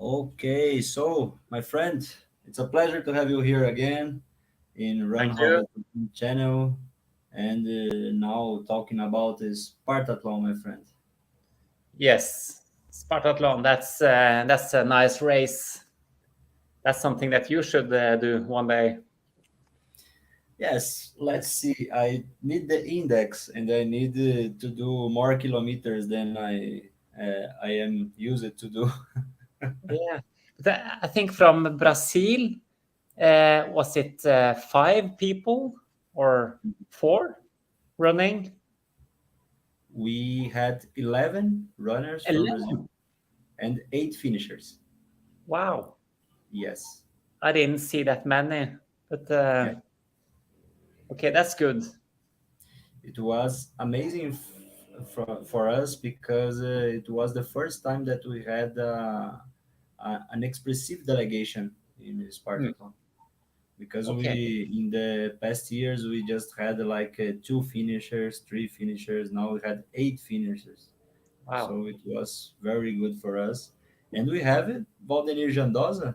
Okay, so my friend, it's a pleasure to have you here again in Run Thank you. Holvik channel, and now talking about this Spartathlon, my friend. Yes, Spartathlon. That's a nice race. That's something that you should do one day. Yes, let's see. I need the index, and I need to do more kilometers than I am used to do. Yeah, but I think from Brazil, was it five people or four running? We had 11 runners from Brazil 11. and 8 finishers. Wow, Yes. I didn't see that many, but Yeah. okay, that's good. It was amazing for us because it was the first time that we had an expressive delegation in Hmm. Spartathlon. Because Okay, we in the past years we just had like two finishers, three finishers. Now we had 8 finishers, wow. so it was very good for us. And we have it, Valdemir Jandosa,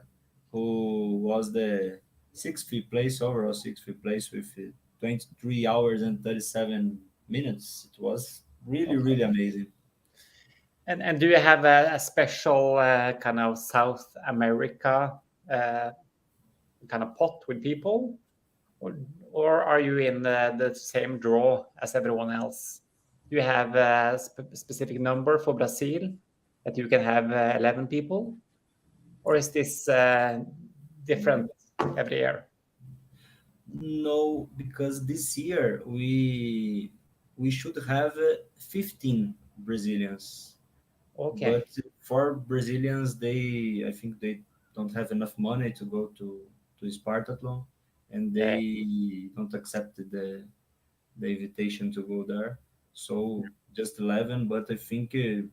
who was the sixth place overall, sixth place with 23 hours and 37 minutes. It was really, Okay. really amazing. And do you have a special kind of South America uh, kind of pot with people, or, or are you in the same draw as everyone else? Do you have a specific number for Brazil that you can have 11 people, or is this different every year? No, because this year we should have 15 Brazilians. Okay. But for Brazilians, I think they don't have enough money to go to Spartathlon, and Yeah. they don't accept the invitation to go there. So just 11. But I think in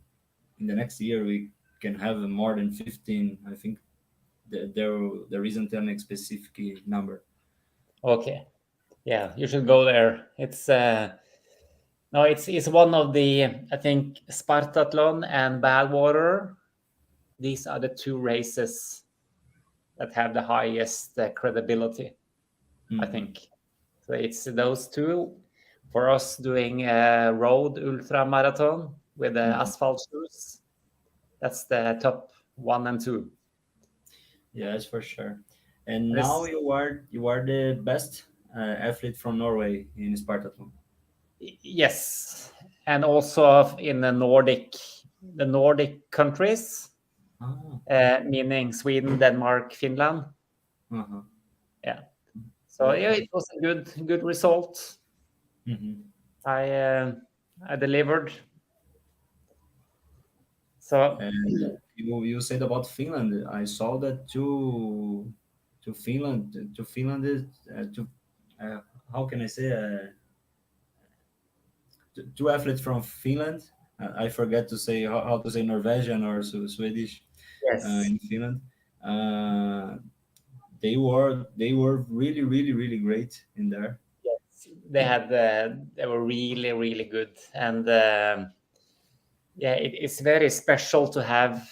the next year we can have more than 15. I think there isn't any specific number. Okay. Yeah, you should go there. It's no, it's one of the, I think, Spartathlon and Badwater. These are the two races that have the highest credibility, I Hmm. think. So it's those two. For us doing road ultramarathon with the Hmm. asphalt shoes, that's the top one and two. Yes, for sure. And And now it's, you are the best athlete from Norway in Spartathlon. yes, and also in the Nordic countries, Ah. meaning Sweden, Denmark, Finland. Uh-huh. Yeah. So yeah, Okay. it was a good result. Hmm. I uh, I delivered. So And you said about Finland. I saw that to Finland is to uh, how can I say two athletes from Finland. I forget to say how to say Norwegian or Swedish yes, in Finland. Uh, they were really really really great in there. yes, they were really good, and yeah, it's very special to have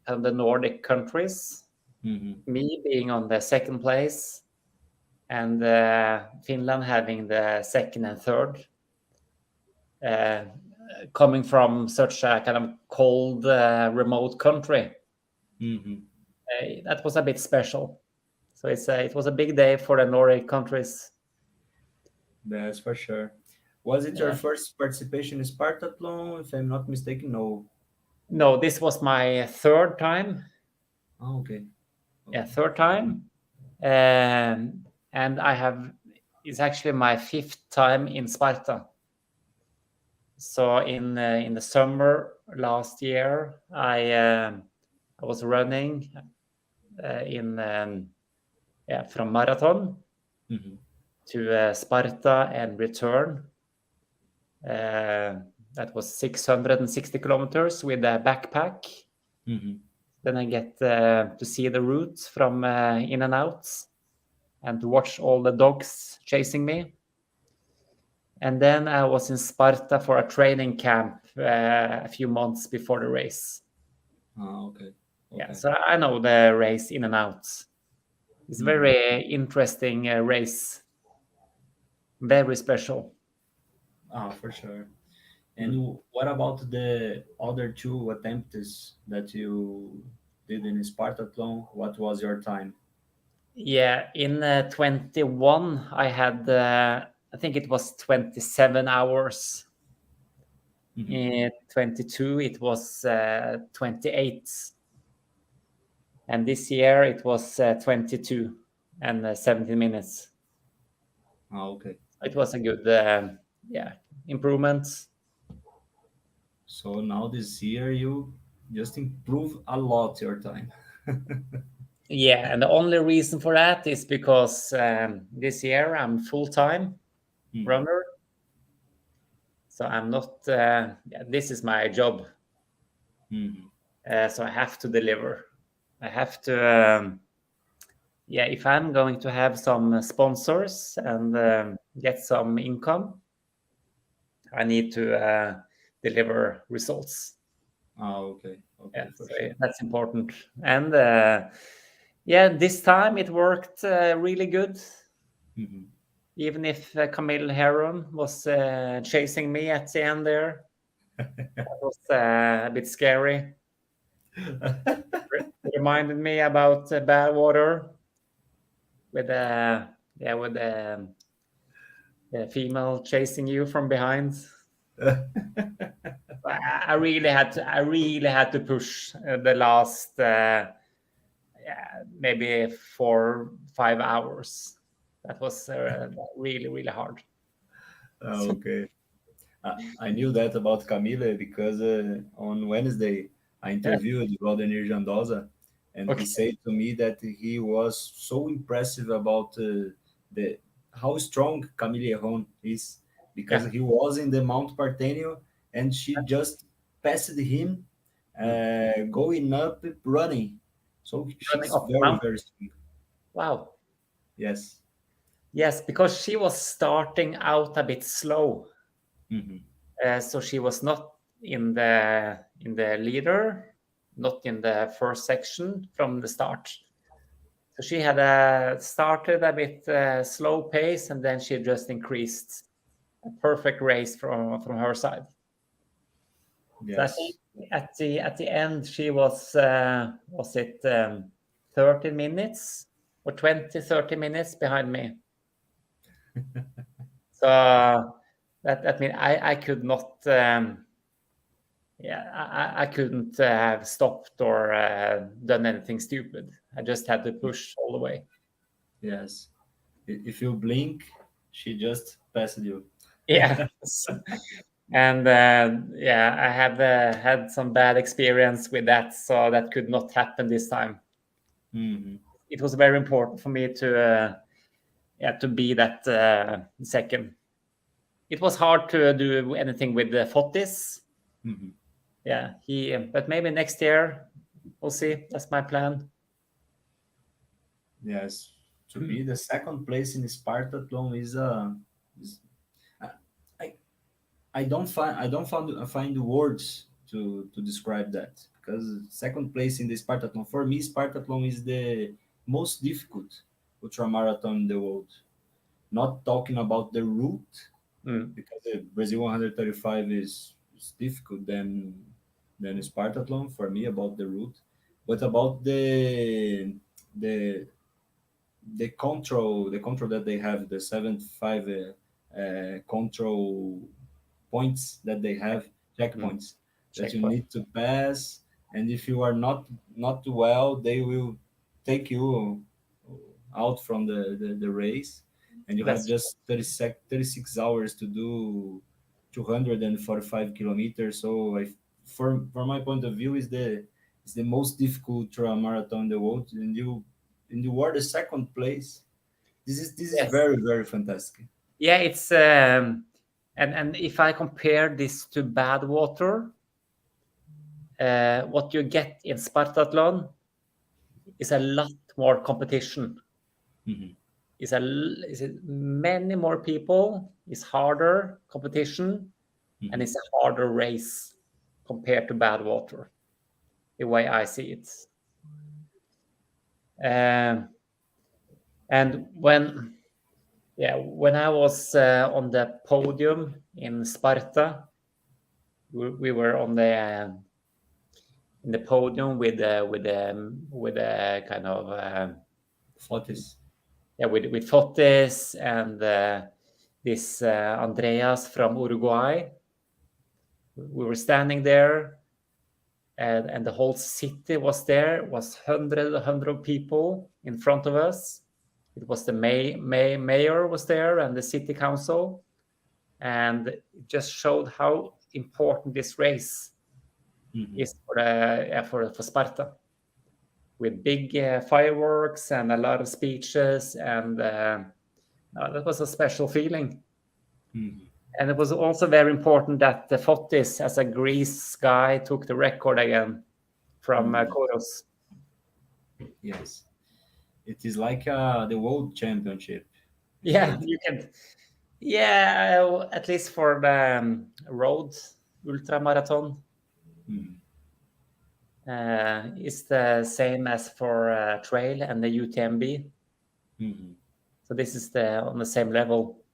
the Nordic countries. Hmm. Me being on the second place, and Finland having the second and third, uh, coming from such a kind of cold, remote country. Hmm. That was a bit special. So it was a big day for the Nordic countries. That's for sure. Was it your Yeah. first participation in Spartathlon? If I'm not mistaken, no. No, this was my third time. Oh, okay. Yeah, Okay. third time. And I have, it's actually my fifth time in Sparta. So in the summer last year, I was running in yeah, from marathon Hmm. to Sparta and return. Uh, that was 660 kilometers with a backpack. Hmm. Then I get to see the route from in and out, and to watch all the dogs chasing me. And then I was in Sparta for a training camp a few months before the race. Ah, okay. Yeah, Okay. so I know the race in and out. It's Mhm. very interesting race, very special. For sure. And Mm. what about the other two attempts that you did in Spartathlon? What was your time? Yeah, in 21, I had, I think it was 27 hours. Mhm. In 22, it was 28. And this year, it was 22 and 17 minutes. Okay. It was a good, yeah, improvement. So now this year you just improve a lot your time. Yeah, and the only reason for that is because this year I'm full-time Mhm. runner. So I'm not, yeah, this is my job. Mhm. So I have to deliver. I have to, yeah, if I'm going to have some sponsors and get some income, I need to deliver results. Okay. Yeah, Okay, for so sure. that's important. And yeah, this time it worked really good. Mhm. Even if Camille Heron was chasing me at the end there, that was a bit scary. Reminded me about bad water with yeah, with the female chasing you from behind. I really had to. I really had to push the last, yeah, maybe 4 5 hours. That was really really hard. Okay. I knew that about Camille because on Wednesday I Yeah. interviewed Vladimir Jandoza, and he Okay. said to me that he was so impressive about the how strong Camille Herron is because Yeah. he was in the Mount Partenio and she just passed him Mm. going up running. So Running she's up the very mountain. very strong. Wow. Yes. Yes, because she was starting out a bit slow, Hmm. so she was not in the leader, not in the first section from the start. So she had started a bit slow pace, and then she just increased. A perfect race from her side. So I think Yes. at the end she was it 30 minutes or 20 30 minutes behind me. So that means I could not, yeah, I couldn't have stopped or done anything stupid. I just had to push all the way. Yes. If you blink, she just passed you. Yeah. And yeah, I have had some bad experience with that, so that could not happen this time. Hmm. It was very important for me to yeah, to be that second. It was hard to do anything with the Fotis. Hmm. Yeah, but maybe next year we'll see. That's my plan. Yes, to be the second place in Spartathlon is I I I don't find the words to describe that because second place in the Spartathlon for me Spartathlon is the most difficult ultramarathon in the world. Not talking about the route Mm, because the Brazil 135 is difficult than Spartathlon for me about the route, but about the the control that they have, the 75 control points that they have, mm. checkpoints that you Checkpoint. need to pass, and if you are not well, they will take you out from the race, and you have That's just 36 hours to do 245 kilometers. So from my point of view, is the most difficult ultra marathon in the world, and you were the second place. This is yes. very very fantastic. Yeah, it's and if I compare this to bad water, what you get in Spartathlon is a lot more competition. Hmm. Is many more people, it's harder competition, and Hmm. it's a harder race compared to bad water, the way I see it. And when I was on the podium in Sparta, we were on the in the podium with kind of Fotis. with Fotis and this Andreas from Uruguay. We were standing there, and the whole city was there. It was 100 people in front of us. It was the mayor was there and the city council, and it just showed how important this race is for Sparta, with big fireworks and a lot of speeches, and that was a special feeling. And it was also very important that the Fotis, as a Greece guy, took the record again from Koros. Yes, it is like the world championship. Yeah, Right? you can. Yeah, at least for the road ultramarathon, it's the same as for trail and the UTMB. So this is on the same level.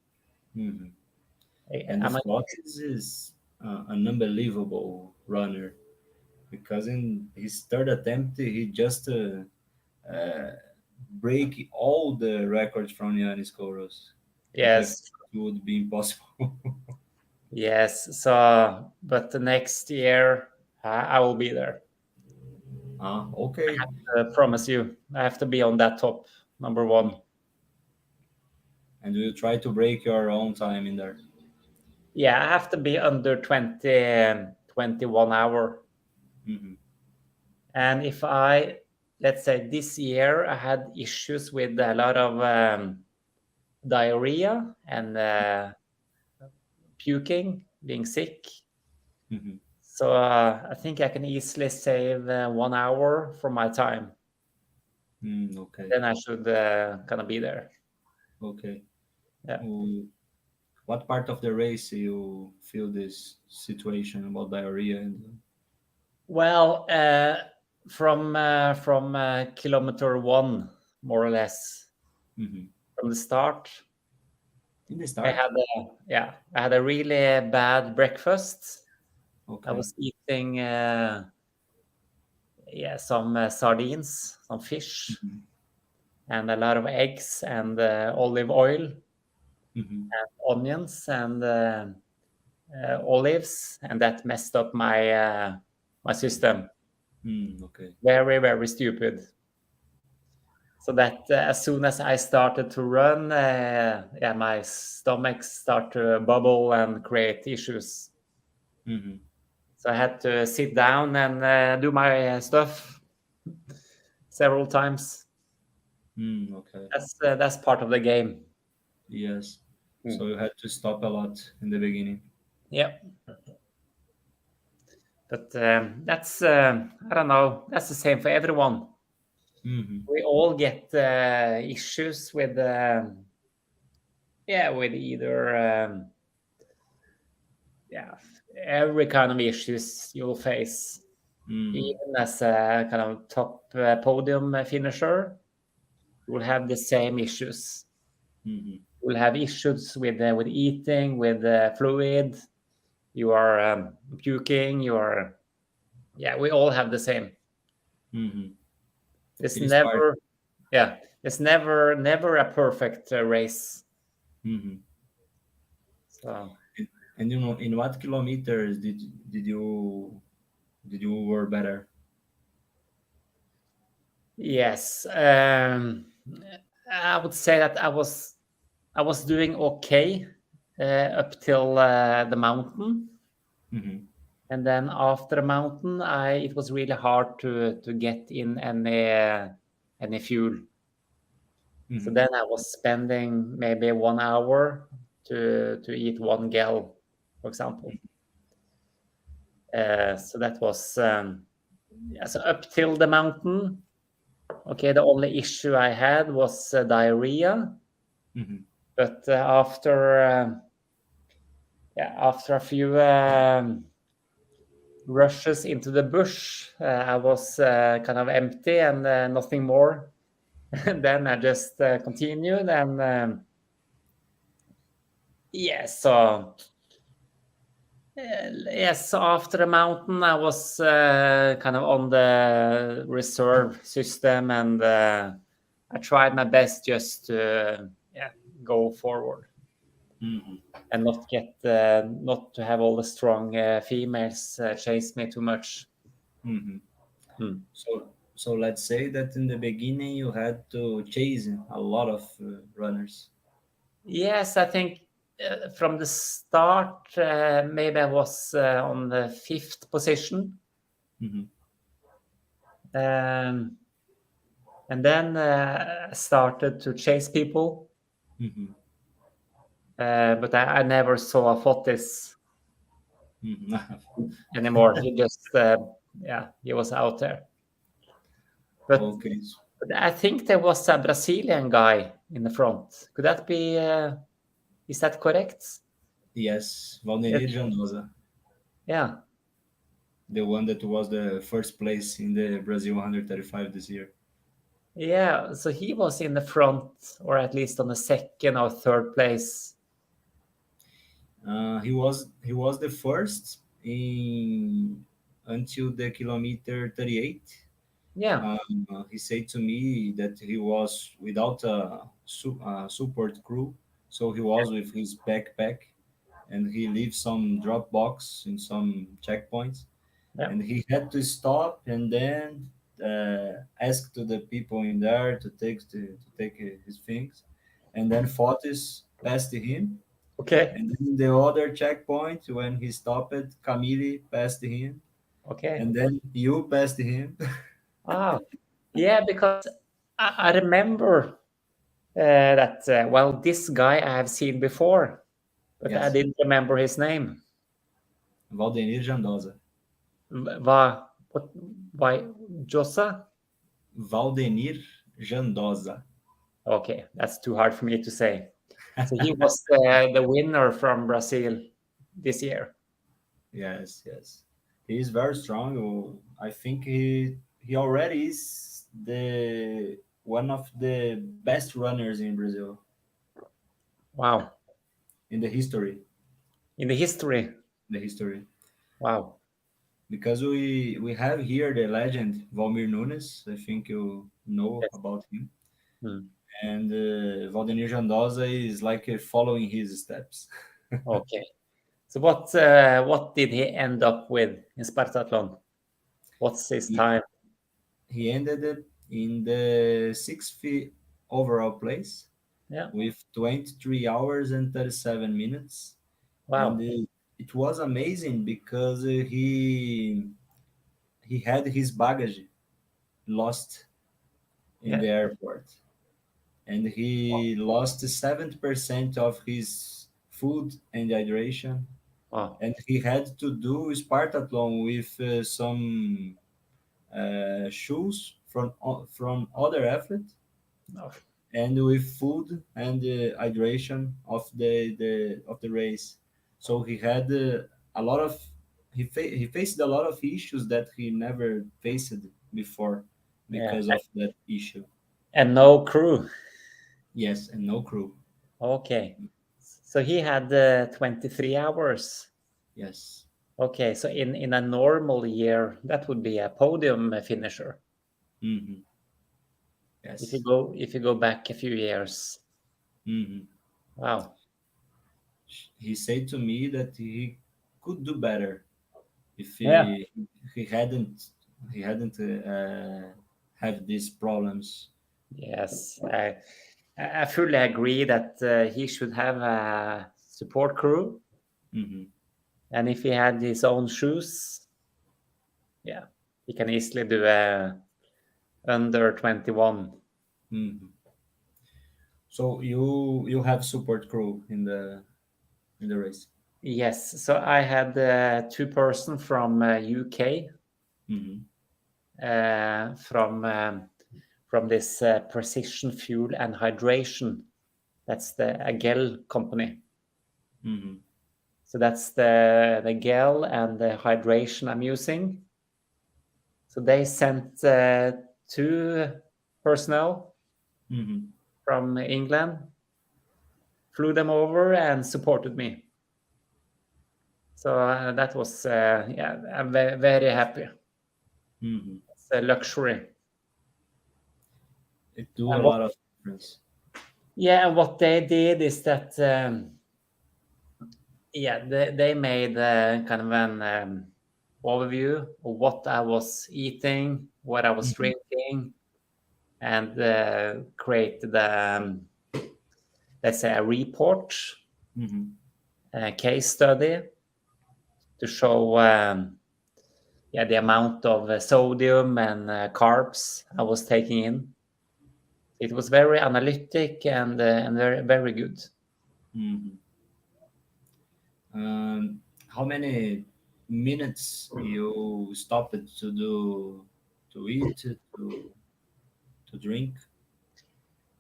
And the Fotis is an unbelievable runner, because in his third attempt he just break all the records from Yanis Koros. Yes. It would be impossible. Yes. So, but the next year I will be there. Okay. I promise you, I have to be on that top, number one. And you try to break your own time in there? Yeah, I have to be under 21 hour. And if let's say this year, I had issues with a lot of diarrhea and puking, being sick. So I think I can easily save 1 hour from my time. Okay. Then I should kind of be there. Okay. Yeah. What part of the race you feel this situation about diarrhea? Well, from kilometer 1, more or less, from the start. In the start? I had a really bad breakfast. Okay. I was eating some sardines, some fish, and a lot of eggs and olive oil, and onions and olives, and that messed up my system. Okay. Very, very stupid. So that as soon as I started to run, my stomach started to bubble and create issues. So I had to sit down and do my stuff several times. Okay. That's part of the game. Yes. So you had to stop a lot in the beginning. Yeah. But that's I don't know. That's the same for everyone. We all get issues with either every kind of issues you'll face. Even as a kind of top podium finisher, you will have the same issues. You will have issues with eating, with fluid. You are puking. You are, we all have the same. It's never, it's never a perfect race. So. And in what kilometers did you were better? Yes, I would say that I was doing okay up till the mountain, and then after the mountain, it was really hard to get in any fuel. So then I was spending maybe 1 hour to eat one gel, for example. So that was so up till the mountain. Okay, the only issue I had was diarrhea, but after a few rushes into the bush, I was kind of empty and nothing more. And then I just continued, and so yes, after the mountain, I was kind of on the reserve system, and I tried my best just to go forward Hmm. and not to have all the strong females chase me too much. Hmm. Hmm. So let's say that in the beginning you had to chase a lot of runners. Yes, I think from the start, maybe I was on the fifth position. Hmm. Um, and then I started to chase people, Hmm. but I never saw Fotis Hmm. anymore. He just, he was out there. But, Okay. but I think there was a Brazilian guy in the front. Could that be, is that correct? Yes, Yes. Valdenir Jandosa, Yeah. the one that was the first place in the Brazil 135 this year. Yeah, so he was in the front, or at least on the second or third place. He was the first in until the kilometer 38. Yeah, He said to me that he was without a support crew, so he was with his backpack, and he leave some drop box in some checkpoints, yeah. and he had to stop and then ask to the people in there to take his things, and then Fotis passed him, Okay, and then the other checkpoint when he stopped, Camille passed him, okay. and then you passed him. Ah, yeah, because I remember that, well, this guy I have seen before, but I Yes, didn't remember his name. Valdenir Jandosa. What, why, Josa? Valdenir Jandosa. Okay, that's too hard for me to say. So he was the winner from Brazil this year. Yes, yes. He is very strong. I think he already is the one of the best runners in Brazil Wow. in the history. In the history. The history. Wow. Because we have here the legend Valmir Nunes. I think you know Yes. about him. Hmm. And Valdenir Jandosa is like following his steps. Okay. So what did he end up with in Spartathlon? What's his He, time? he ended up in the sixth overall place Yeah. with 23 hours and 37 minutes. And Wow. it was amazing because he had his baggage lost in Yeah. the airport, and he lost 70% of his food and hydration, Wow. and he had to do Spartathlon with some shoes from other athletes, Oh, and with food and hydration of the race. So he had a lot of he faced a lot of issues that he never faced before yeah. because of that issue. And no crew. Yes, and no crew. Okay. So he had 23 hours. Yes. Okay. So in a normal year, that would be a podium finisher. Hmm. If you Yes. go back a few years. Hmm. Wow. He said to me that he could do better if Yeah. he hadn't he hadn't had these problems. Yes. I fully agree that he should have a support crew. Hmm. And if he had his own shoes, yeah, he can easily do a under 21. Hmm. So you have support crew in the race. Yes, so I had two person from UK, Hmm. from this Precision Fuel and Hydration. That's the Agel company. Hmm. So that's the gel and the hydration I'm using. So they sent two personnel. Mm-hmm. from England, flew them over and supported me. So that was, yeah, I'm very happy. Mm-hmm. It's a luxury. It do a And lot of difference. yeah, and what they did is that, yeah, they made kind of an overview of what I was eating, what I was Mm-hmm. drinking, and created, let's say, a report, Mm-hmm. a case study to show, yeah, the amount of sodium and carbs I was taking in. It was very analytic and very good. Mm-hmm. How many minutes you stopped to do, to eat, to drink?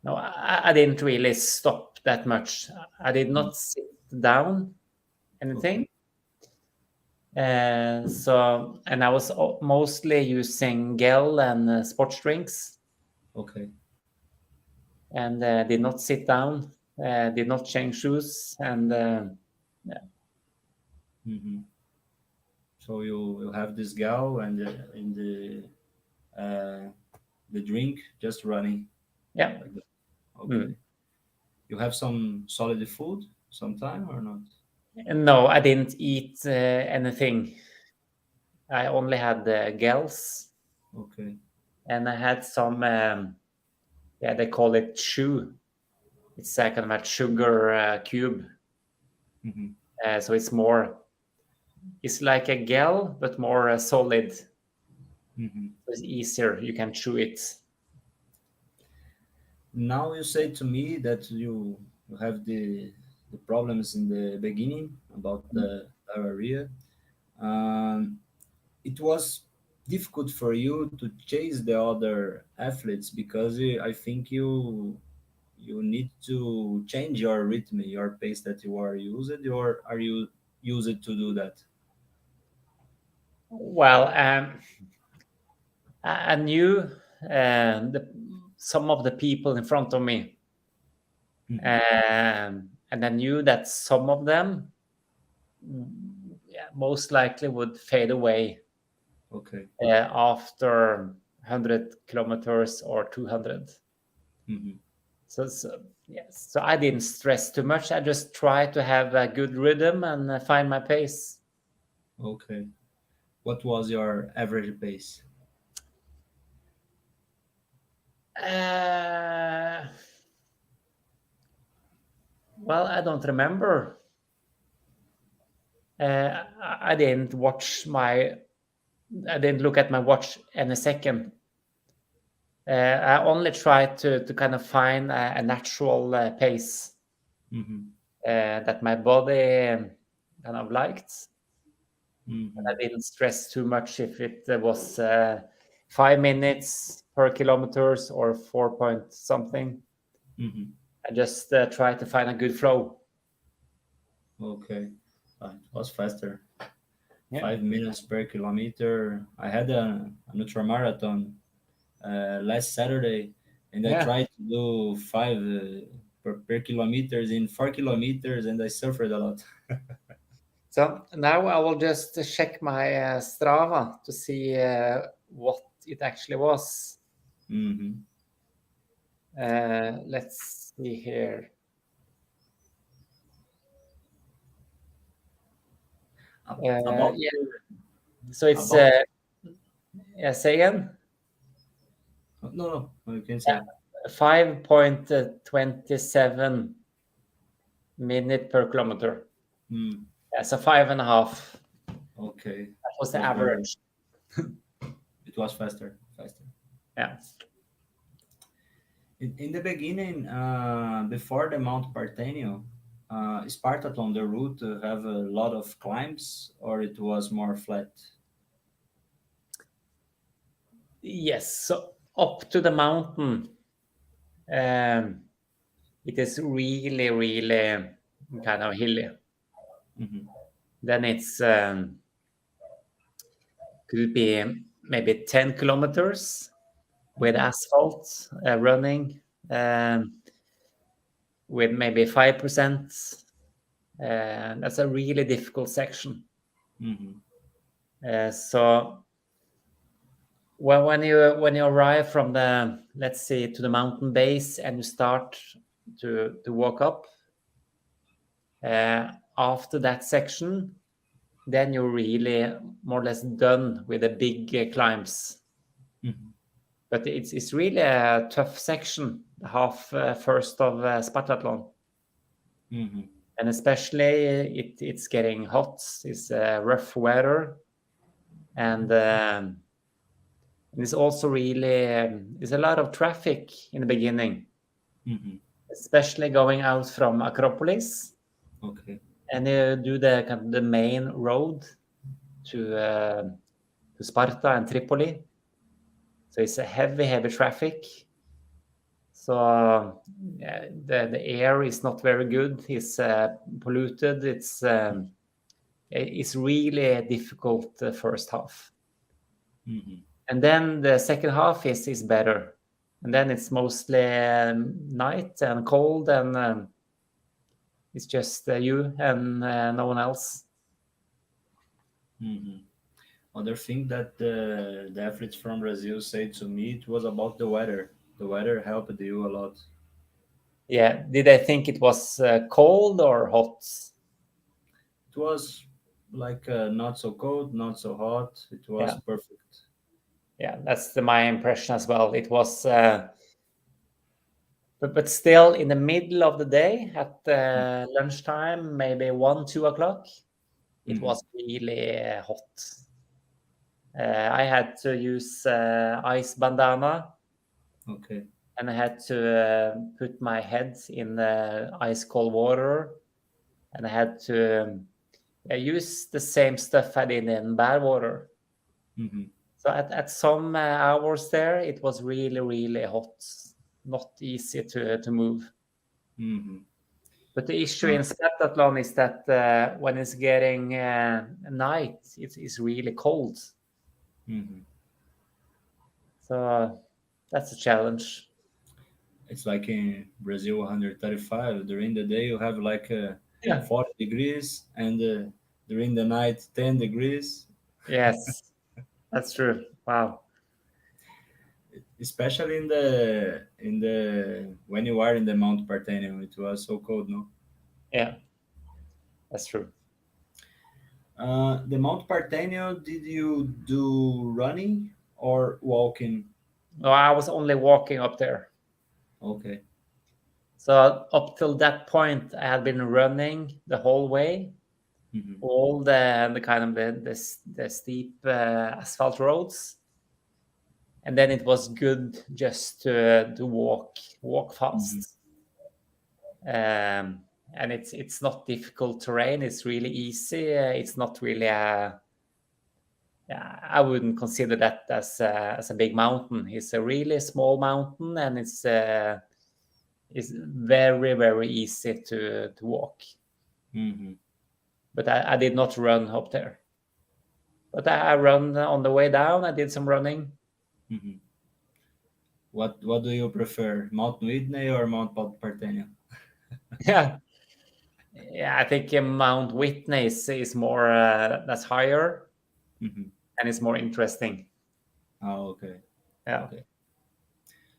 No, I didn't really stop that much. I did Mm. not sit down Okay. anything. So, and I was mostly using gel and sports drinks, Okay. and did not sit down, did not change shoes, and yeah. Mm-hmm. So you have this gal and in the drink just running Yeah. like that. Okay. Mm. You have some solid food sometime or not? No, I didn't eat anything. I only had the gels, Okay. and I had some. Yeah, they call it chew. It's a kind of a sugar cube. Mm-hmm. So it's more. It's like a gel, but more solid. So Mm-hmm. it's easier. You can chew it. Now you say to me that you have the problems in the beginning about the diarrhea. Um, it was difficult for you to chase the other athletes because I think you need to change your rhythm, your pace that you are used, or are you used to do that? Well, I knew some of the people in front of me, Hmm. and I knew that some of them, yeah, most likely would fade away Okay. after 100 kilometers or 200. Hmm. So yes, so I didn't stress too much. I just tried to have a good rhythm and find my pace. Okay. What was your average pace? Uh, well, I don't remember. I didn't watch my. I didn't look at my watch in a second. I only tried to kind of find a natural pace Hmm. that my body kind of liked. I Hmm. didn't stress too much if it was 5 minutes per kilometers or 4 point something. Hmm. I just tried to find a good flow. Okay. It was faster. Yeah. 5 minutes per kilometer. I had an ultramarathon last Saturday, and I Yeah. tried to do five per kilometers in 4 kilometers, and I suffered a lot. So now I will just check my Strava to see what it actually was. Hmm. Let's see here. About Yeah. So it's about yeah, say again. no, you can Yeah, say. 5.27 minute per kilometer. Mm, Yeah, so 5.5. okay, That was it the was better. average. It was faster. Yeah. In the beginning, before the Mount Partenio, Spartathlon, the route have a lot of climbs, or it was more flat. Yes. So up to the mountain, um, it is really kind of hilly. Hmm. Then it's could be maybe 10 kilometers with asphalt running, um, with maybe 5%. That's a really difficult section. So when you arrive from the, let's say, to the mountain base and you start to walk up, after that section, then you're really more or less done with the big climbs. But it's really a tough section, the half first of Spartathlon. And especially it's getting hot, it's rough weather, and it's also really there's a lot of traffic in the beginning, especially going out from Acropolis. Okay. And you do the kind of the main road to Sparta and Tripoli. So it's a heavy traffic. So the air is not very good. It's polluted. It's really difficult the first half. And then the second half is better. And then it's mostly night and cold, and it's just you and no one else. Other thing that the athletes from Brazil said to me, it was about the weather. The weather helped you a lot. Yeah. Did I think it was cold or hot? It was like not so cold, not so hot. It was Yeah. perfect. Yeah, that's my impression as well. It was, but still in the middle of the day at lunchtime, maybe 1, 2 o'clock, it was really hot. I had to use ice bandana, Okay. and I had to put my head in ice cold water, and I had to use the same stuff I did in bad water. So at some hours there, it was really hot, not easy to move. But the issue in Spartathlon is that when it's getting night, it's really cold. So that's a challenge. It's like in Brazil 135. During the day, you have like Yeah. 40 degrees, and during the night, 10 degrees. Yes, that's true. Wow. Especially in the when you are in the Mount Parthenium, it was so cold, no? Yeah, that's true. The Mount Parthenium, did you do running or walking? No, I was only walking up there. Okay. So up till that point, I had been running the whole way, all the kind of the steep asphalt roads, and then it was good just to walk fast. And it's not difficult terrain. It's really easy. It's not really I wouldn't consider that as a big mountain. It's a really small mountain, and it's very easy to walk. But I did not run up there. But I run on the way down. I did some running. What do you prefer, Mount Whitney or Mount Parthenium? Yeah, I think Mount Whitney is more that's higher, and it's more interesting. Oh, okay. Yeah. Okay.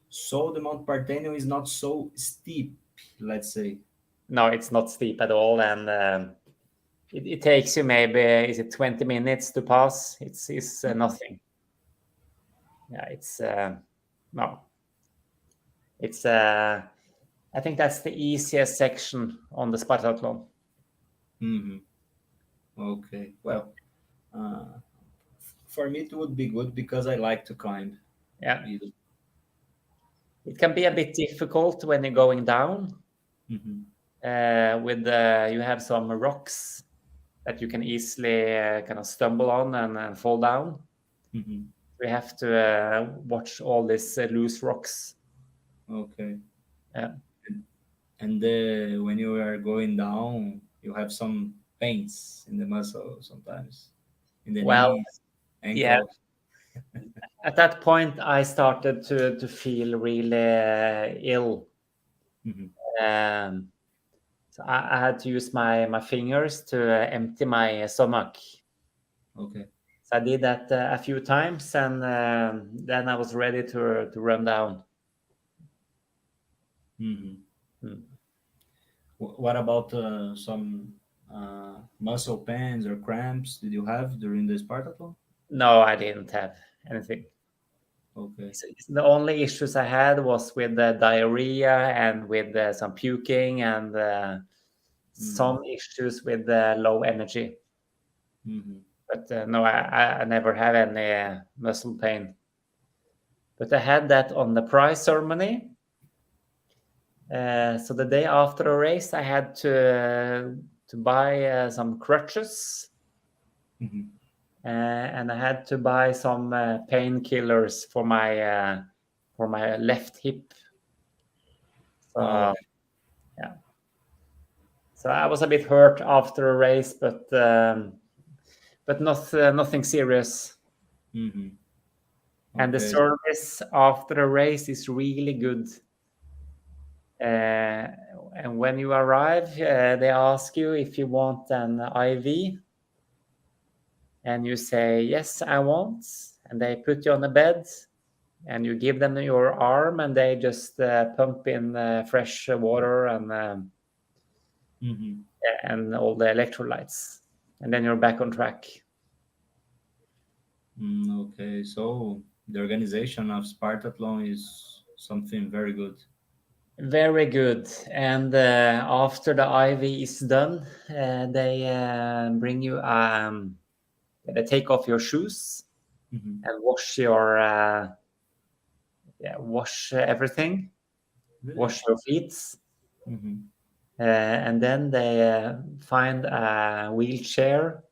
So the Mount Parthenium is not so steep, let's say. No, it's not steep at all, and it takes you maybe, is it 20 minutes to pass? It's nothing. Yeah, it's no. It's I think that's the easiest section on the Spartathlon. Okay. Well, for me it would be good because I like to climb. Yeah. It can be a bit difficult when you're going down. With you have some rocks that you can easily kind of stumble on and fall down. We have to watch all these loose rocks. Okay. Yeah. And when you are going down, you have some pains in the muscle sometimes, in the Well, knees, yeah, ankles. At that point, I started to feel really ill. Mm-hmm. So I had to use my fingers to empty my stomach. Okay. So I did that a few times, and then I was ready to run down. Mm-hmm. Mm. What about some muscle pains or cramps did you have during the Spartathlon? No, I didn't have anything. Okay. The only issues I had was with the diarrhea and with some puking and Mm-hmm. some issues with the low energy. Mm-hmm. But no, I never have any muscle pain. But I had that on the prize ceremony. So the day after a race, I had to buy some crutches, Mm-hmm. and I had to buy some painkillers for my left hip. Oh, So okay. yeah, so I was a bit hurt after a race, but nothing serious. Mm-hmm. And the Okay. service after a race is really good. Uh, and when you arrive, they ask you if you want an IV, and you say yes, I want, and they put you on a bed, and you give them your arm, and they just pump in fresh water Mm-hmm. and all the electrolytes, and then you're back on track. Okay. So the organization of Spartathlon is something very good. Very good. And after the IV is done, they bring you they take off your shoes Mm-hmm. and wash your wash everything, Really? wash your feet, Mm-hmm. and then they find a wheelchair,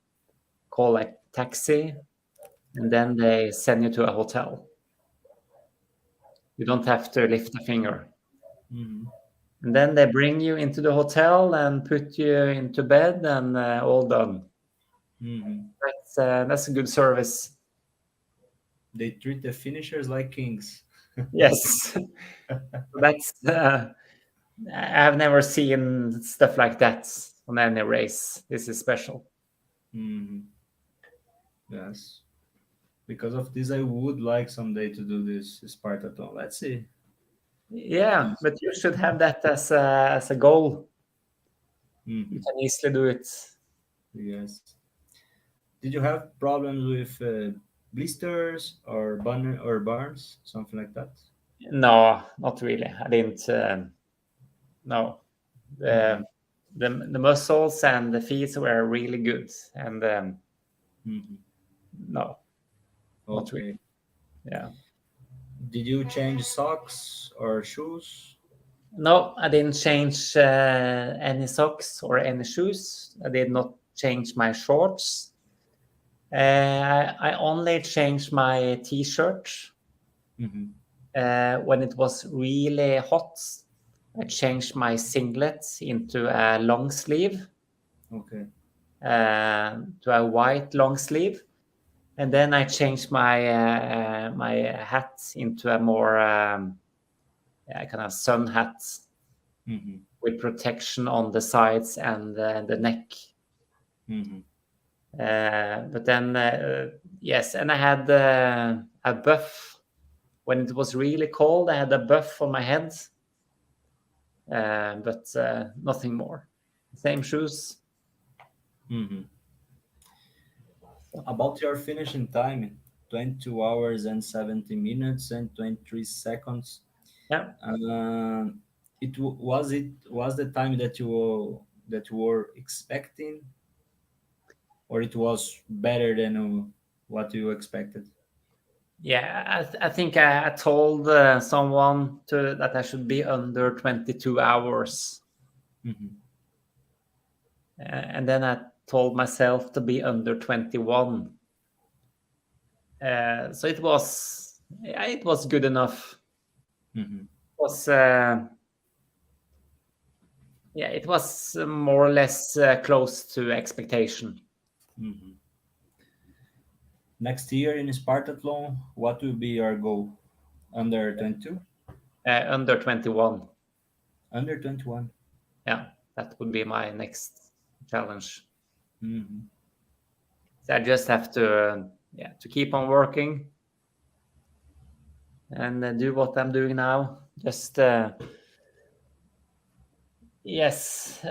call a taxi, and then they send you to a hotel. You don't have to lift a finger. Mm-hmm. And then they bring you into the hotel and put you into bed, and all done. Mm-hmm. That's a good service. They treat the finishers like kings. Yes, that's. I've never seen stuff like that on any race. This is special. Mm-hmm. Yes. Because of this, I would like someday to do this Spartathlon. Let's see. Yeah, but you should have that as a goal. You Mm-hmm. can easily do it. Yes. Did you have problems with blisters or burns, something like that? No, not really. I didn't. No, Mm-hmm. the muscles and the feet were really good, and Mm-hmm. no, not really. Okay. Yeah. Did you change socks or shoes? No, I didn't change any socks or any shoes. I did not change my shorts. I only changed my t-shirt Mm-hmm. when it was really hot. I changed my singlet into a long sleeve, Okay. to a white long sleeve, and then I changed my hat into a more kind of sun hat Mm-hmm. with protection on the sides and the neck. Mm-hmm. But then, yes, and I had a buff when it was really cold. I had a buff on my head, but nothing more. Same shoes. Mm-hmm. So, About your finishing time, 22 hours and 70 minutes and 23 seconds. yeah, Uh, was the time that you were expecting, or it was better than what you expected? yeah. I think I told someone that I should be under 22 hours, Mm-hmm. and then I told myself to be under 21. So it was, yeah, it was good enough. Mm-hmm. It was yeah, it was more or less close to expectation. Mm-hmm. Next year in Spartathlon, what will be your goal? Under 22? Under 21. Under 21. Yeah, that would be my next challenge. Hmm. So I just have to keep on working and do what I'm doing now. Just yes,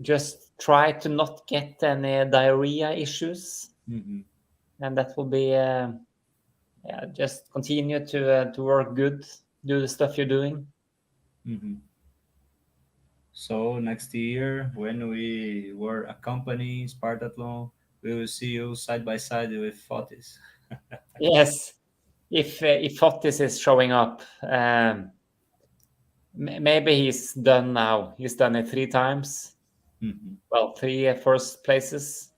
just try to not get any diarrhea issues, Hmm. and that will be yeah. Just continue to work good, do the stuff you're doing. Hmm. So next year, when we were a company, Spartathlon, we will see you side by side with Fotis. Yes, if Fotis is showing up, maybe he's done now. He's done it 3 times. Hmm. Well, three first places.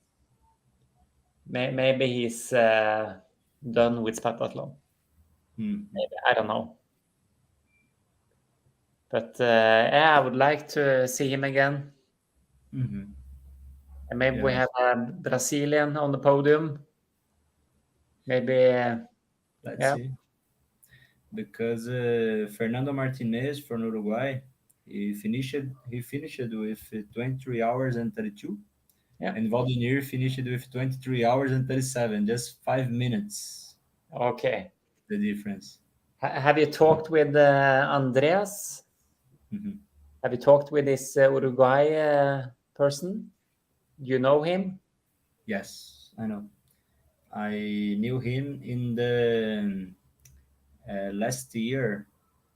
Maybe he's done with Spartathlon. Hmm. Maybe I don't know, but yeah, I would like to see him again. Hmm. And maybe we have Yes, a Brazilian on the podium. Maybe let's yeah, see. Because Fernando Martinez from Uruguay, he finished with 23 hours and 32, yeah. and Valdemir finished with 23 hours and 37, just 5 minutes Okay. the difference. Have you talked with Andreas? Hmm. Have you talked with this Uruguay person? Do you know him? Yes, I know. I knew him in the last year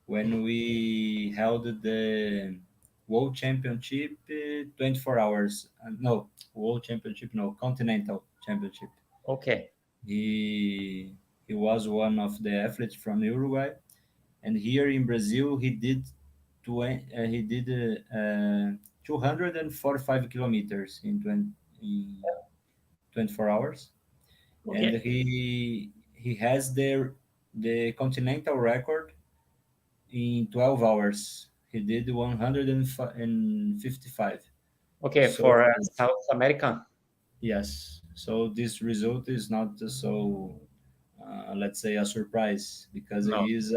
when we held the World Championship 24 hours. No, World Championship, no, Continental Championship. Okay. He was one of the athletes from Uruguay, and here in Brazil he did 245 kilometers in 24 hours, and Okay. he has the continental record in 12 hours. He did 155. Okay. So For South America. yes, so this result is not so let's say a surprise because No. he is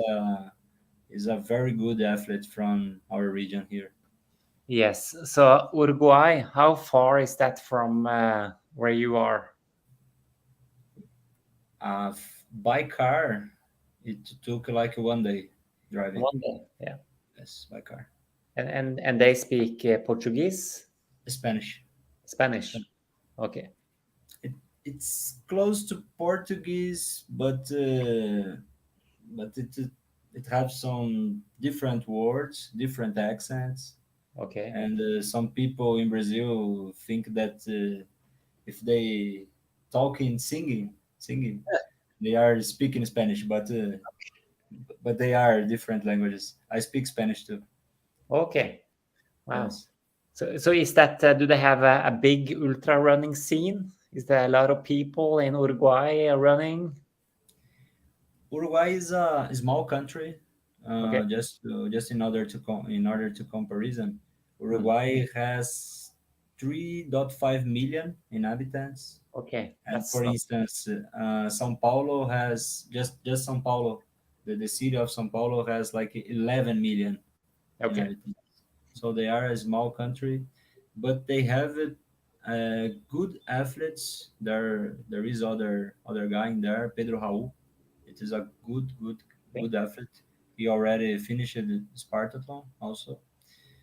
a very good athlete from our region here. Yes. So Uruguay, how far is that from where you are? By car, it took like 1 day driving. One day. Yeah. Yes, by car. And they speak Portuguese, Spanish. Spanish. Okay. It, it's close to Portuguese, but it has some different words, different accents, Okay. and some people in Brazil think that if they talk in singing, they are speaking Spanish, but they are different languages. I speak Spanish too. Okay. Wow. Yes. So is that do they have a big ultra running scene? Is there a lot of people in Uruguay running? Uruguay is a small country. Okay. Just in order to comparison, Hmm. Uruguay has 3.5 million inhabitants, Okay. and That's for not instance, São Paulo has just São Paulo, the city of São Paulo has like 11 million okay. inhabitants. So they are a small country, but they have good athletes. There is other guy in there, Pedro Raul. It is a good Okay. athlete. He already finished the Spartathlon also.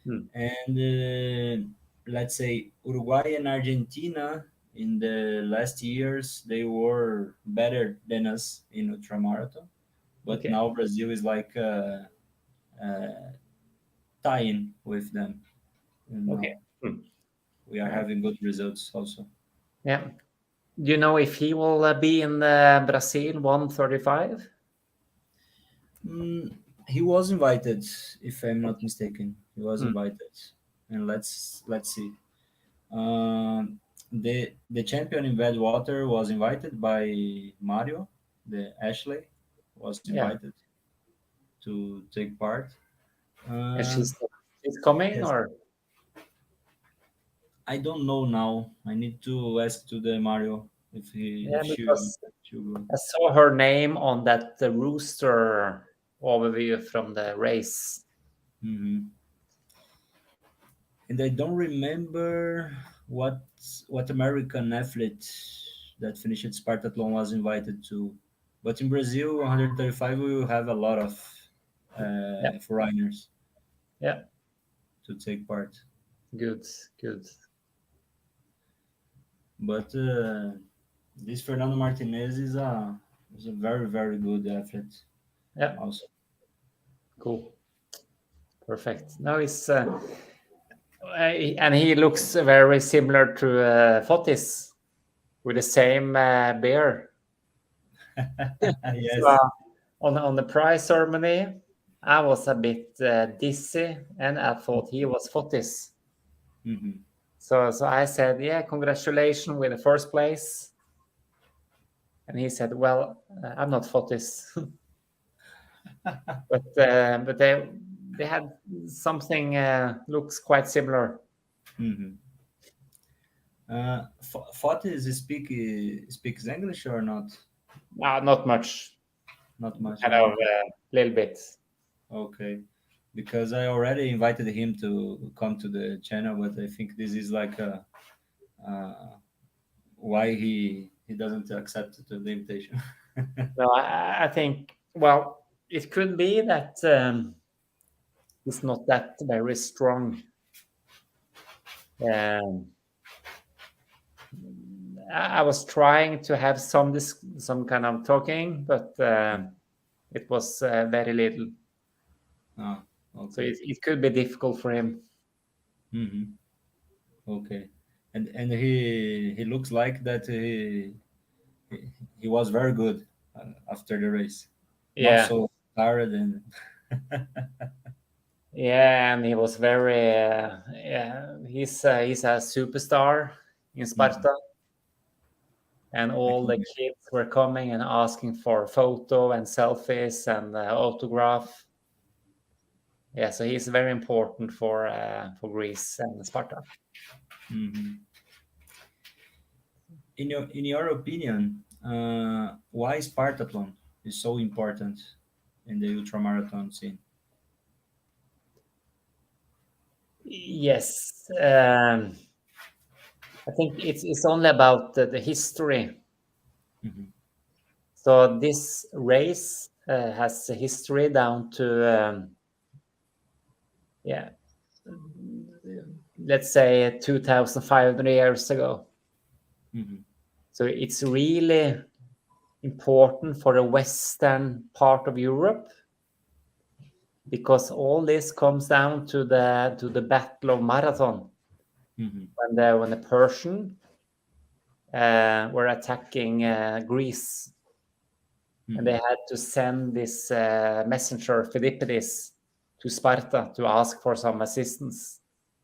Hmm. And let's say Uruguay and Argentina in the last years they were better than us in ultramarathon, but Okay. now Brazil is like tying with them. And Okay. now Hmm. we are Yeah. having good results also. Yeah. Do you know if he will be in Brazil 135? Mm, he was invited, if I'm not Okay. mistaken. He was Hmm. invited, and let's see. The champion in Badwater was invited by Mario. The Ashley was Yeah. invited to take part. And Uh, she's coming yes, or I don't know now. I need to ask to the Mario. Yeah, if because she will. I saw her name on that the rooster overview from the race. Hmm. And I don't remember what what American athlete that finished Spartathlon was invited to. But in Brazil, 135, we will have a lot of Yeah, foreigners yeah, to take part. good, good. But this Fernando Martinez is a very good athlete Yeah, also. cool, perfect. Now he's and he looks very similar to Fotis with the same bear. So Yes. on the prize ceremony, I was a bit dizzy, and I thought he was Fotis. Hmm. So I said, "Yeah, congratulations with the first place." And he said, "Well, I'm not Fotis," but they had something looks quite similar. Hmm. Fotis speaks English or not? Not much, Not much. kind Ah, of okay. a little bit. Okay. Because I already invited him to come to the channel, but I think this is like uh, why he doesn't accept the invitation. No, I think, well, it could be that he's not that very strong. Um, I was trying to have some kind of talking, but it was very little. Ah, So okay. it could be difficult for him. Hmm. Okay. And he looks like that he, he was very good after the race. Not Yeah, so tired and yeah, and he was very. Yeah, he's a superstar in Mhm. Sparta, and I all can the kids were coming and asking for photo and selfies and autograph. Yeah, so he's very important for Greece and Sparta. mhm. In your opinion, why Spartathlon is so important in the ultramarathon scene? Yes, I think it's only about the history. Hmm. So this race has a history down to yeah, let's say 2,500 years ago. Hmm. So it's really important for the western part of Europe because all this comes down to the Battle of Marathon Hmm. when the Persian were attacking Greece, and they Hmm. had to send this messenger Philippides to Sparta to ask for some assistance.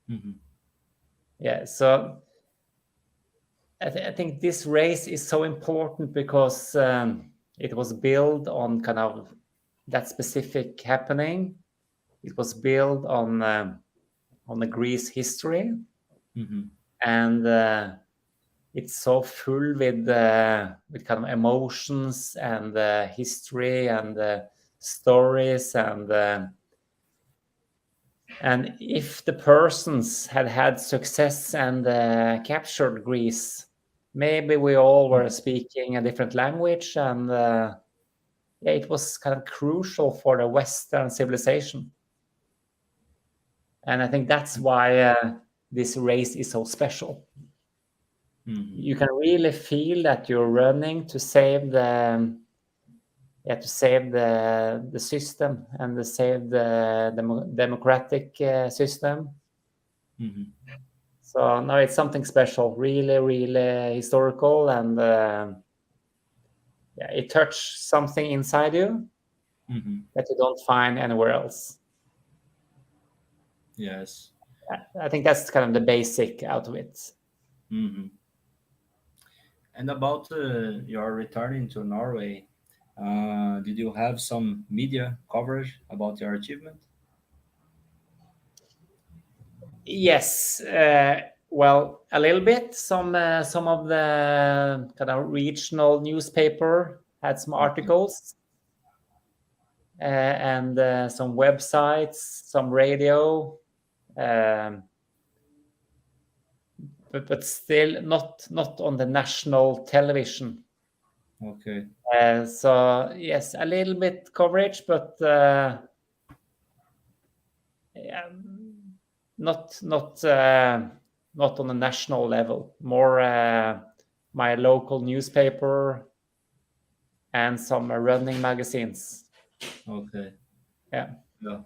Hmm. Yeah, so I think this race is so important because it was built on kind of that specific happening. It was built on the Greece history, Hmm. and it's so full with kind of emotions and history and stories and if the persons had had success and captured Greece, maybe we all were speaking a different language, and yeah, it was kind of crucial for the Western civilization. And I think that's why this race is so special. Hmm. You can really feel that you're running to save the system and to save the democratic system. Hmm. So no, it's something special, really, really historical, and yeah, it touched something inside you Hmm. that you don't find anywhere else. Yes. I think that's kind of the basic out of it. Hmm. And about your returning to Norway, did you have some media coverage about your achievement? Yes, Well, a little bit. Some of the kind of regional newspaper had some articles, and some websites, some radio, um, but still not on the national television. Okay. So yes, a little bit coverage, but yeah, not on a national level. More my local newspaper and some running magazines. Okay. Yeah. Yeah.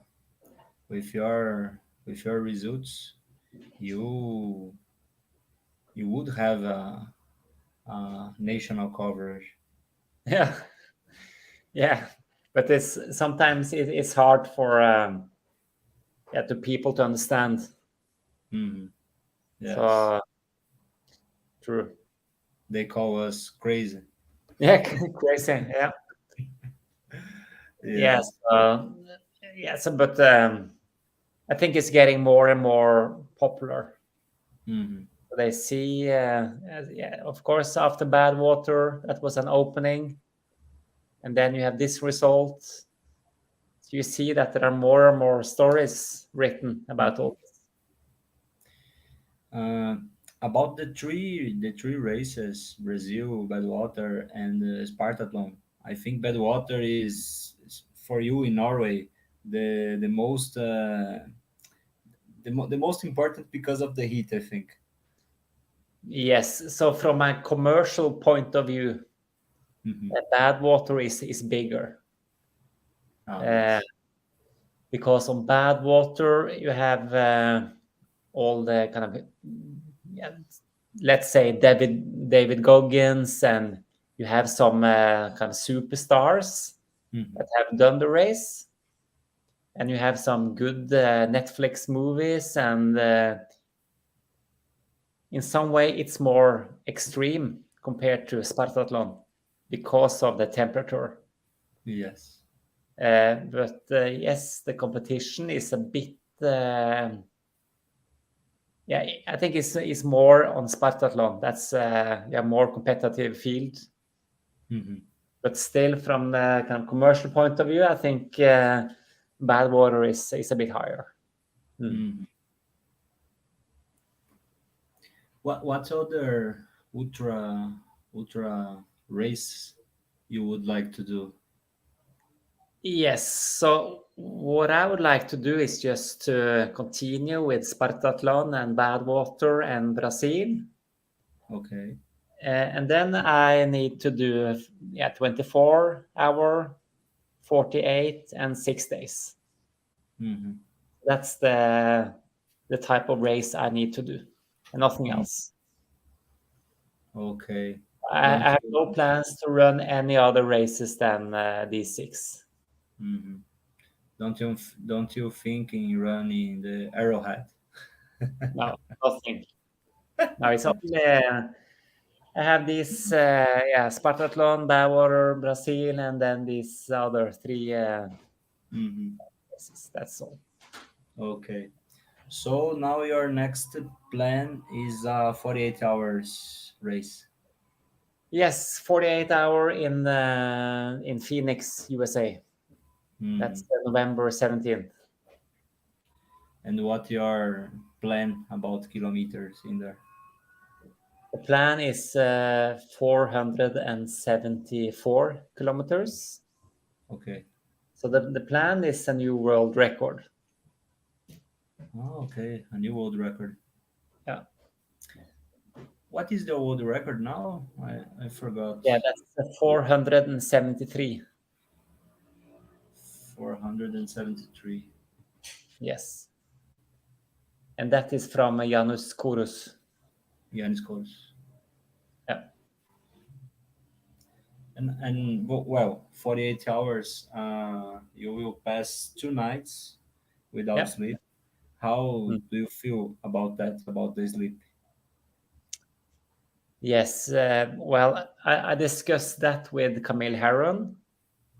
With your results, you you would have a national coverage. Yeah. Yeah. But it's sometimes it's hard for yeah, to people to understand. Hmm. Yes. So true. They call us crazy. Yeah, crazy. Yeah. Yes. Yes. Yes, but I think it's getting more and more popular. Hmm. They see, yeah, of course, after Badwater, that was an opening, and then you have this result. So you see that there are more and more stories written about all this. Uh, about the three races, Brazil, Badwater, and Spartathlon. I think Badwater is for you in Norway the most the most important because of the heat. I think. Yes. So from a commercial point of view, Hmm. Badwater is bigger. Ah, Uh, yes. because on Badwater you have all the kind of, yeah, let's say David Goggins, and you have some kind of superstars Hmm. that have done the race, and you have some good Netflix movies, and in some way it's more extreme compared to Spartathlon because of the temperature. Yes. But yes, the competition is a bit. Yeah, I think it's more on Spartathlon. That's yeah, more competitive field. Hmm. But still, from the kind of commercial point of view, I think Badwater is a bit higher. Mm. Hmm. What other ultra race you would like to do? Yes. So what I would like to do is just to continue with Spartathlon and Badwater and Brazil. Okay. And then I need to do, yeah, 24-hour, 48, and 6 days. Hmm. That's the type of race I need to do, and nothing else. Okay. I Don't have you? no plans to run any other races than these six. Mhm. Don't you think in running the Arrowhead? No, nothing. No, it's only I have this yeah, Spartathlon, Badwater, Brazil, and then these other three Hmm. races. That's all. Okay. So now your next plan is a 48 hours race. Yes, 48-hour in Phoenix, USA. That's Hmm. November 17th. And what your plan about kilometers in there? The plan is 474 kilometers. Okay. So the plan is a new world record. Oh, okay. A new world record. Yeah, What is the world record now? I forgot. yeah, that's 473. 473. Yes, and that is from Janus Korus. Yanis scores. Yeah, Well, 48 hours. You will pass 2 nights without yeah. sleep. How Mm. do you feel about that? About the sleep? Yes. Well, I discussed that with Camille Harron.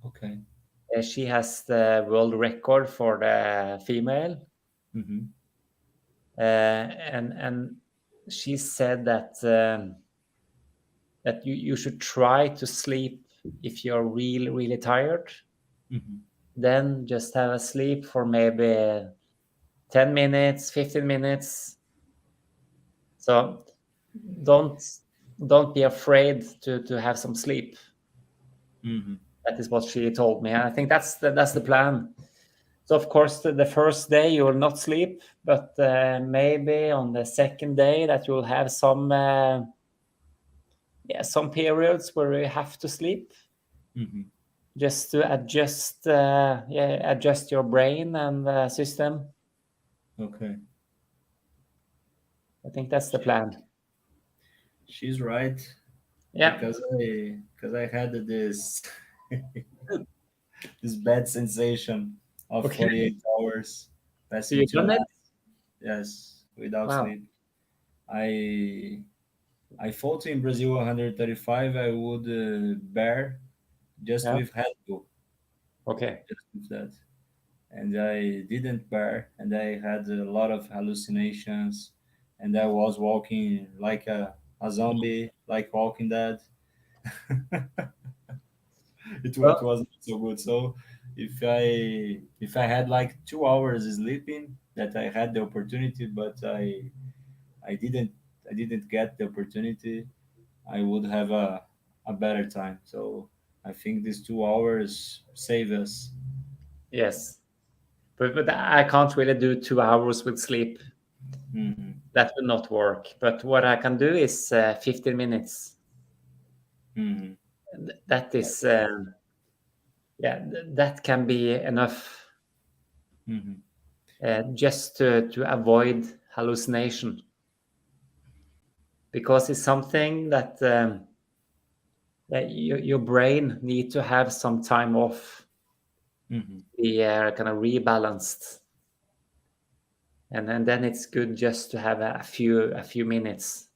Okay. She has the world record for the female, Mm-hmm. and she said that that you should try to sleep if you're really tired. Mm-hmm. Then just have a sleep for maybe 10 minutes, 15 minutes. So don't don't be afraid to have some sleep. Mm-hmm. That is what she told me. And I think that's the plan. So of course the first day you will not sleep, but maybe on the second day that you will have some some periods where you have to sleep Mm-hmm. just to adjust your brain and system. Okay. I think that's the plan. She's right Yeah. because I had this this bad sensation of Okay. 48 hours So passing you've too done it? fast. Yes, without Wow. sleep. I I thought in Brazil 135 I would bear just Yeah. with Red Bull, Okay. just with that. And I didn't bear, and I had a lot of hallucinations, and I was walking like a zombie, like Walking Dead. It Well, was not so good. So if I had like 2 hours sleeping, that I had the opportunity, but I didn't I didn't get the opportunity, I would have a better time. So I think these 2 hours save us. yes. But I can't really do 2 hours with sleep. Hmm. That will not work. But what I can do is 15 minutes. Hmm. That is, that can be enough Hmm. just to avoid hallucination, because it's something that your brain need to have some time off, Hmm. be kind of rebalanced, and then it's good just to have a few minutes.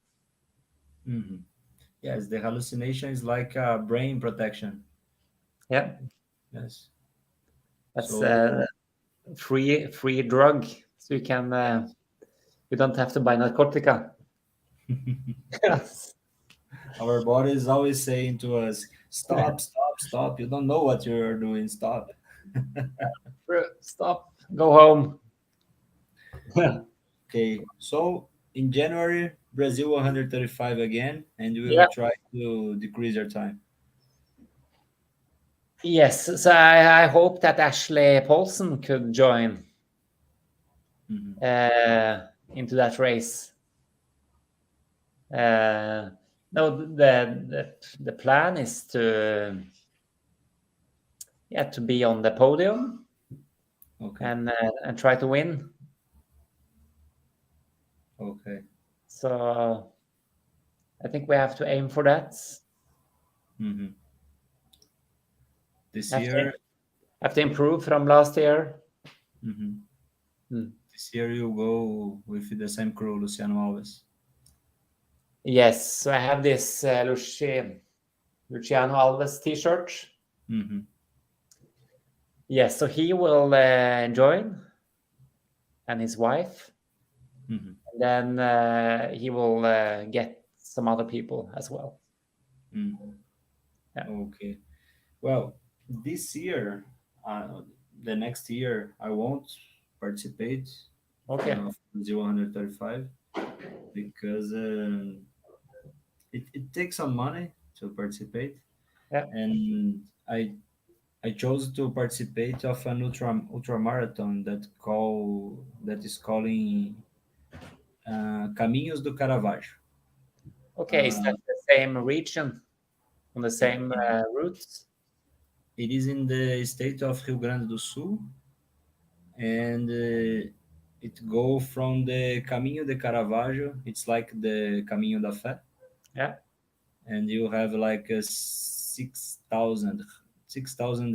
Hmm. Yes, the hallucination is like a brain protection. Yeah, Yes. that's So free drug, so you can yes. you don't have to buy narcotica. Yes. Our body is always saying to us, "Stop, stop, stop! You don't know what you're doing. Stop." Stop, go home. Okay, so in January, Brazil 135 again, and we will Yeah. try to decrease our time. Yes, so I hope that Ashley Paulson could join Hmm. into that race. Uh, no, the plan is to be on the podium Okay, and try to win. okay. So I think we have to aim for that. Hmm. This Have to year, have to improve from last year. hmm Hmm. this year you go with the same crew, Luciano Alves. Yes, so I have this Luciano Alves T-shirt. Hmm. Yes, so he will join, and his wife. Hmm. And then he will get some other people as well. Hmm. Yeah. Okay. Well, this year, the next year, I won't participate Okay. of the 135 because it takes some money to participate, Yeah. and I chose to participate of an ultramarathon that is calling Caminhos do Caravaggio. Okay. Is Uh, that the same region on the it, same routes? it is in the state of Rio Grande do Sul, and it go from the Caminho de Caravaggio. It's like the Caminho da Fé, Yeah. and you have like a 6,000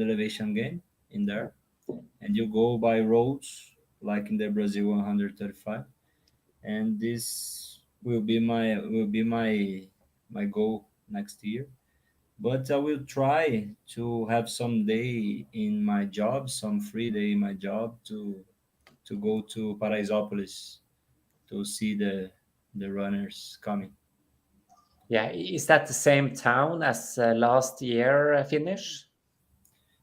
elevation gain in there, and you go by roads like in the Brazil 135, and this will be my goal next year. But I will try to have some day in my job, some free day in my job to go to Paraisópolis to see the runners coming. Yeah, is that the same town as last year finish?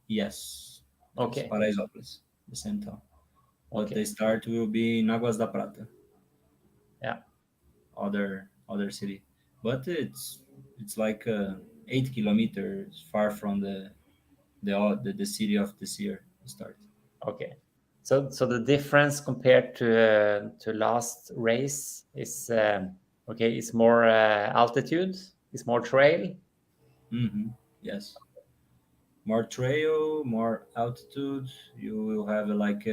Yes, yes, Okay, Paraisópolis, the same town. But okay, the start will be in Águas da Prata, yeah, other city. But it's like 8 kilometers far from the city of this year start. okay. So the difference compared to last race is okay. It's more altitude. It's more trail. Yes, more trail, more altitude. You will have like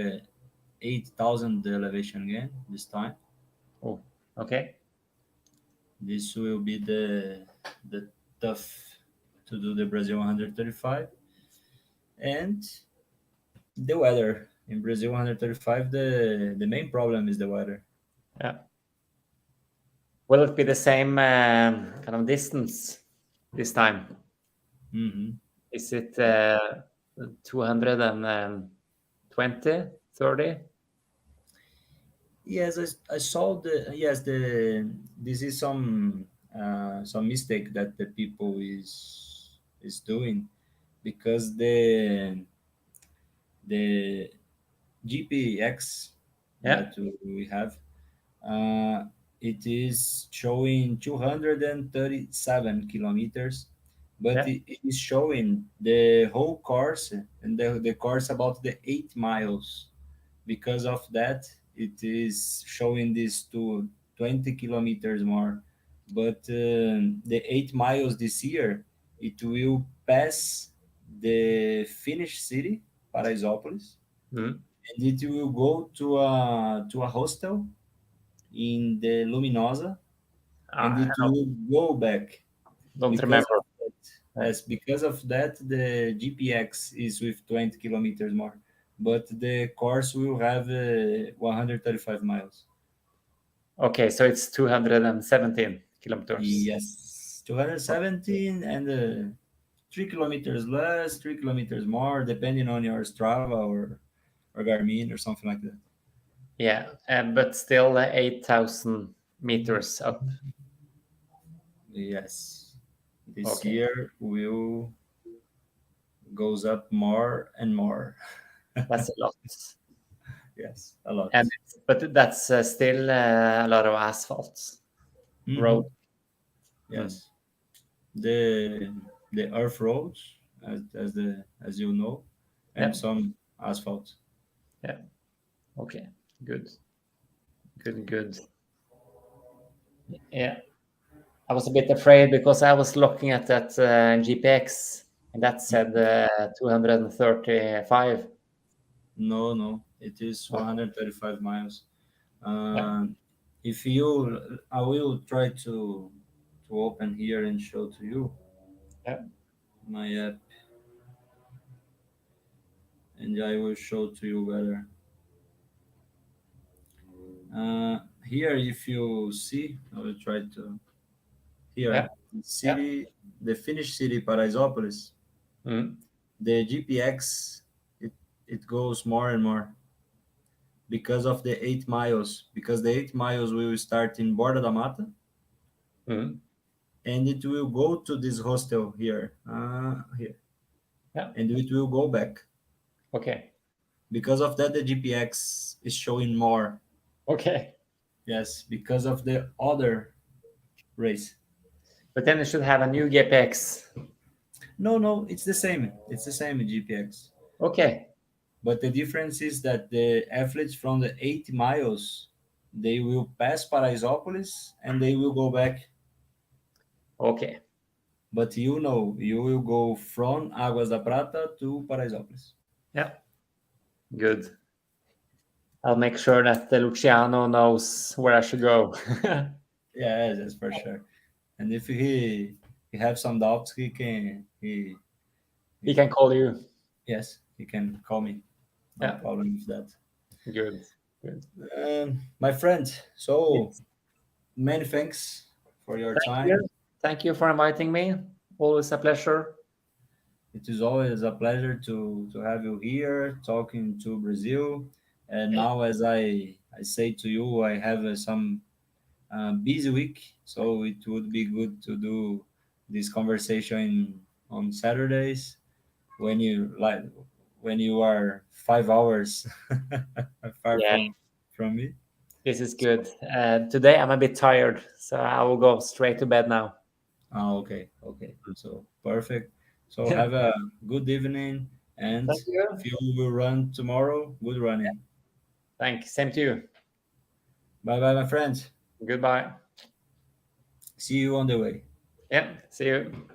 8,000 elevation again this time. Oh, okay. This will be the tough to do the Brazil 135, and the weather in Brazil 135. The main problem is the weather. Yeah. Will it be the same kind of distance this time? hmm Is it 220, 30? Yes, I saw the this is some mistake that the people is doing, because the GPX Yeah, that we have, uh, it is showing 237 kilometers, but yeah. it is showing the whole course, and the course about the 8 miles. Because of that, it is showing this to 20 kilometers more. But the 8 miles this year, it will pass the Finnish city, Paraisópolis, Mm. and it will go to a hostel in the Luminosa, and I it will go back. don't Because remember. of that, Yeah. yes, because of that, the GPX is with 20 kilometers more, but the course will have 135 miles. Okay, so it's 217 kilometers. Yes, 217, and 3 kilometers less, 3 kilometers more, depending on your Strava or Garmin or something like that. Yeah, but still 8,000 meters up. Yes, this Okay, year will goes up more and more. that's a lot. Yes, a lot. And but that's still a lot of asphalt road. hmm Mm. Yes, the the earth roads, as you know, and Yeah, some asphalt. yeah. Okay, good, good, good. Yeah, I was a bit afraid because I was looking at that GPX and that said 235. No, no, it is Okay. 135 miles. Yeah, If you, I will try to open here and show to you yeah, my app, and I will show to you better. Here, if you see, I will try to yeah, here the yeah. city, the Finnish city Paraisópolis. Mm, The GPX, it goes more and more because of the 8 miles. Because the 8 miles will start in Borda da Mata, mm, and it will go to this hostel here, here, yeah. and it will go back. Okay, Because of that, the GPX is showing more. okay. Yes, because of the other race. But then it should have a new GPX. No, no, it's the same. It's the same GPX. Okay, But the difference is that the athletes from the 8 miles, they will pass Paraisópolis and they will go back. okay. But you will go from Águas da Prata to Paraisópolis. Yeah, good. I'll make sure that Luciano knows where I should go. Yeah, that's for sure. And if he have some doubts, He he can call you. yes, he can call me. No Yeah, problem with that. good, good. My friend, so Yes. many thanks for your Thank you. time. Thank you for inviting me. Always a pleasure. It is always a pleasure to have you here talking to Brazil. And now, as I say to you, I have some busy week, so it would be good to do this conversation on Saturdays when you like when you are 5 hours far Yeah, from me. this is So, good. Today I'm a bit tired, so I will go straight to bed now. okay, okay. So perfect. So have a good evening, and Thank you. if you will run tomorrow, good running. Thank you. Same to you. Bye bye, my friends. Goodbye. See you on the way. Yeah, see you.